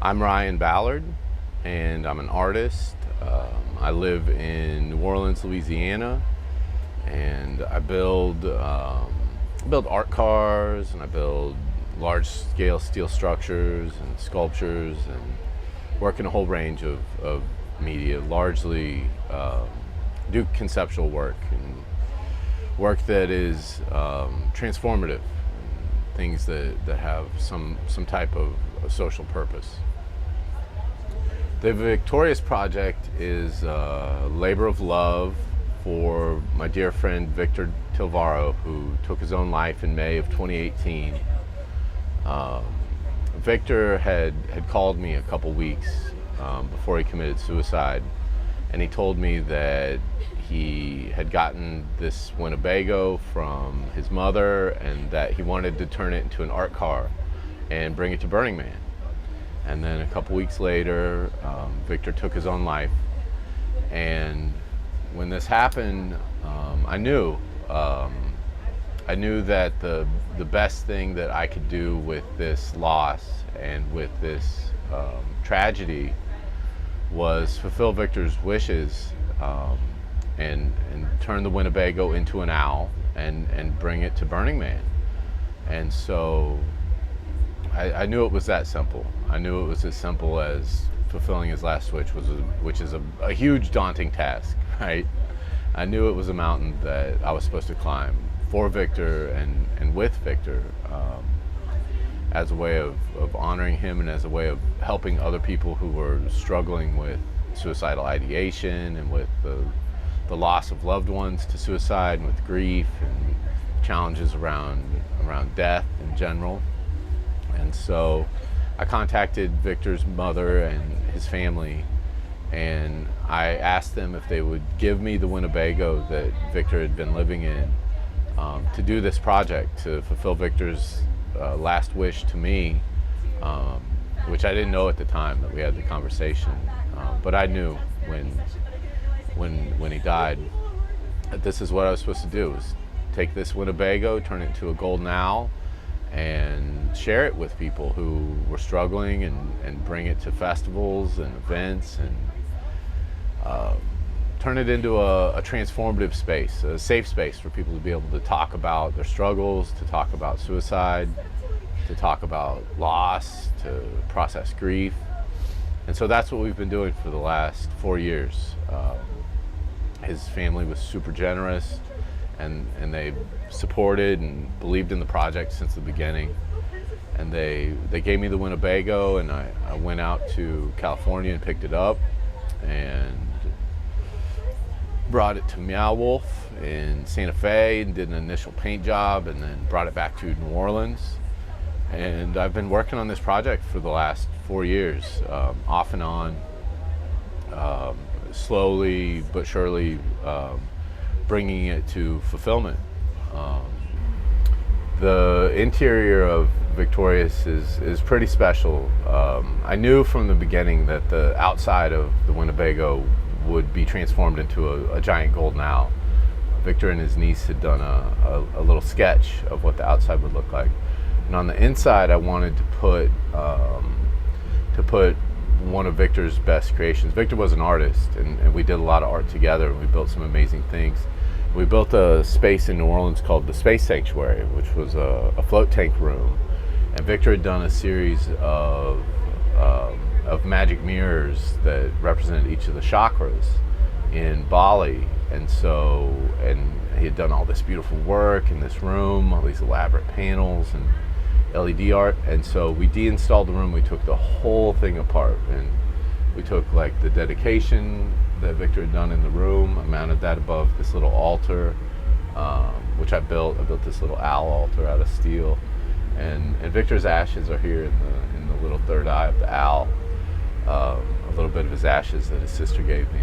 I'm Ryan Ballard, and I'm an artist. I live in New Orleans, Louisiana, and I build art cars, and I build large-scale steel structures and sculptures, and work in a whole range of media. Largely do conceptual work and work that is transformative, things that have some type of social purpose. The Victorious Project is a labor of love for my dear friend Victor Tilvaro, who took his own life in May of 2018. Victor had called me a couple weeks before he committed suicide, and he told me that he had gotten this Winnebago from his mother and that he wanted to turn it into an art car and bring it to Burning Man. And then a couple weeks later, Victor took his own life. And when this happened, I knew that the best thing that I could do with this loss and with this tragedy was fulfill Victor's wishes and turn the Winnebago into an owl and bring it to Burning Man. And so I knew it was that simple. I knew it was as simple as fulfilling his last wish, which is a huge, daunting task, right? I knew it was a mountain that I was supposed to climb for Victor and with Victor, as a way of honoring him and as a way of helping other people who were struggling with suicidal ideation and with the loss of loved ones to suicide and with grief and challenges around death in general. And so I contacted Victor's mother and his family, and I asked them if they would give me the Winnebago that Victor had been living in to do this project, to fulfill Victor's last wish to me, which I didn't know at the time that we had the conversation, but I knew when he died that this is what I was supposed to do, was take this Winnebago, turn it into a golden owl, and share it with people who were struggling and bring it to festivals and events and turn it into a transformative space, a safe space for people to be able to talk about their struggles, to talk about suicide, to talk about loss, to process grief. And so that's what we've been doing for the last 4 years. His family was super generous, and they supported and believed in the project since the beginning. And they gave me the Winnebago, and I went out to California and picked it up and brought it to Meow Wolf in Santa Fe and did an initial paint job, and then brought it back to New Orleans. And I've been working on this project for the last 4 years, off and on, slowly but surely, bringing it to fulfillment. The interior of Victorious is pretty special. I knew from the beginning that the outside of the Winnebago would be transformed into a giant golden owl. Victor and his niece had done a little sketch of what the outside would look like. And on the inside, I wanted to put one of Victor's best creations. Victor was an artist, and we did a lot of art together, and we built some amazing things. We built a space in New Orleans called the Space Sanctuary, which was a float tank room. And Victor had done a series of magic mirrors that represented each of the chakras in Bali. And he had done all this beautiful work in this room, all these elaborate panels and LED art. And so we deinstalled the room. We took the whole thing apart, and we took like the dedication that Victor had done in the room. I mounted that above this little altar, which I built. I built this little owl altar out of steel, and Victor's ashes are here in the little third eye of the owl. A little bit of his ashes that his sister gave me.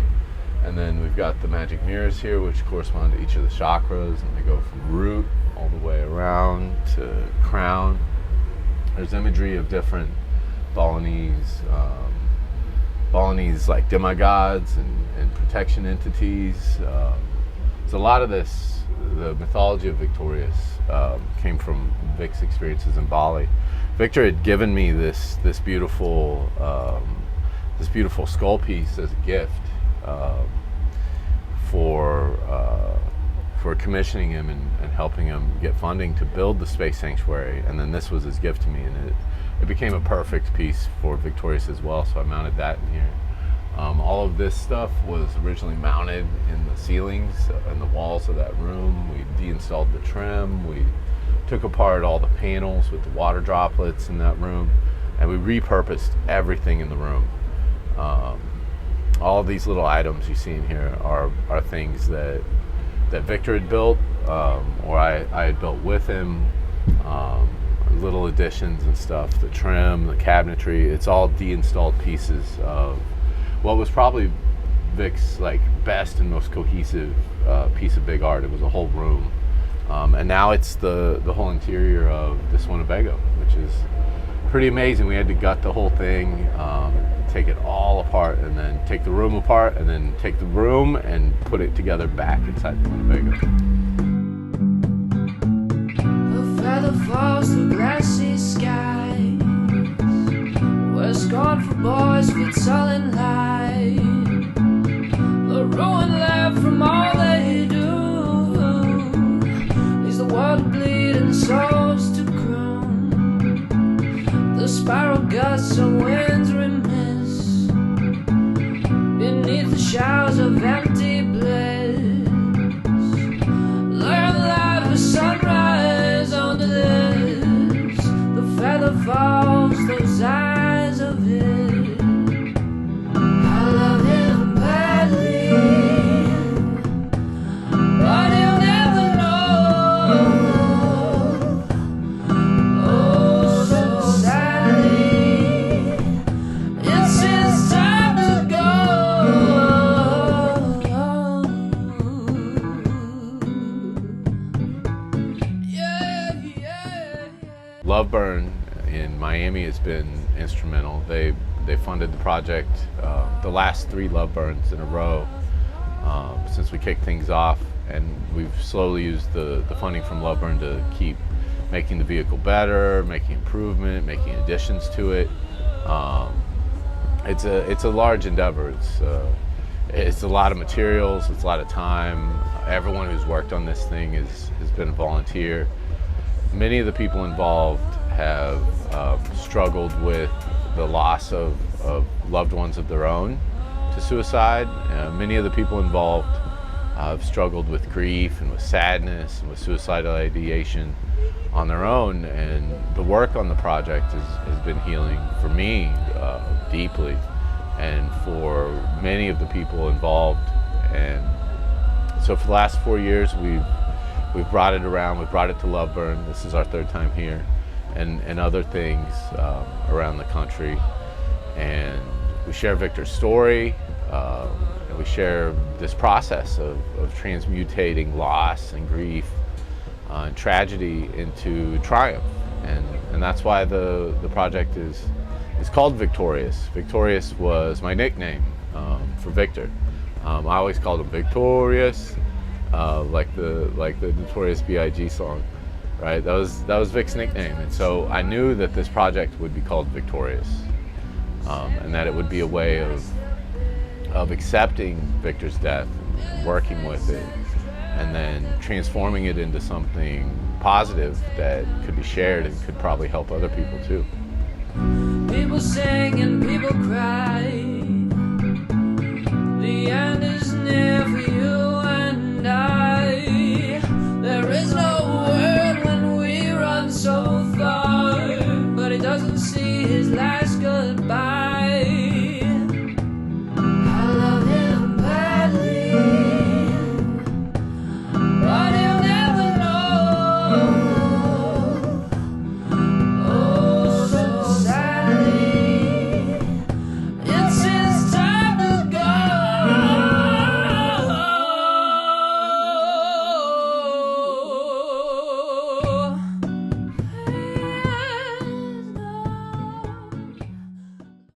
And then we've got the magic mirrors here, which correspond to each of the chakras, and they go from root all the way around to crown. There's imagery of different Balinese like demigods and protection entities. So a lot of the mythology of Victorious came from Vic's experiences in Bali. Victor had given me this beautiful skull piece as a gift for commissioning him and helping him get funding to build the space sanctuary. And then this was his gift to me, and it became a perfect piece for Victorious as well. So I mounted that in here. All of this stuff was originally mounted in the ceilings and the walls of that room. We deinstalled the trim. We took apart all the panels with the water droplets in that room, and we repurposed everything in the room. All of these little items you see in here are things that Victor had built, or I had built with him. Little additions and stuff, the trim, the cabinetry, it's all deinstalled pieces of what was probably Vic's like best and most cohesive piece of big art. It was a whole room. And now it's the whole interior of this Winnebago, which is pretty amazing. We had to gut the whole thing, take it all apart, and then take the room apart, and then take the room and put it together back inside the Winnebago. A feather falls through glassy skies, where scorn for boys fits all in light. The ruin left from all they do is the world to bleed and souls to croon. The spiral gusts of winds remiss beneath the showers of empty bliss. Learn light with sunrise onto this. The feather falls, those eyes of his. I love him badly, but he'll never know. Oh, so sadly, it's his time to go. Yeah, yeah, yeah. Loveburn in Miami has been instrumental. They funded the project, the last 3 Loveburns in a row since we kicked things off, and we've slowly used the funding from Loveburn to keep making the vehicle better, making improvement, making additions to it. It's a large endeavor. It's a lot of materials, it's a lot of time. Everyone who's worked on this thing has been a volunteer. Many of the people involved have struggled with the loss of loved ones of their own to suicide. Many of the people involved have struggled with grief and with sadness and with suicidal ideation on their own, and the work on the project has been healing for me deeply, and for many of the people involved. And so for the last 4 years we've brought it around. We've brought it to Loveburn. This is our 3rd time here, and other things around the country. And we share Victor's story, and we share this process of transmutating loss and grief and tragedy into triumph. And that's why the project is called Victorious. Victorious was my nickname for Victor. I always called him Victorious, like the Notorious B.I.G. song, right? That was Vic's nickname, and so I knew that this project would be called Victorious, and that it would be a way of accepting Victor's death and working with it, and then transforming it into something positive that could be shared and could probably help other people too. People sing and people cry. The end is near for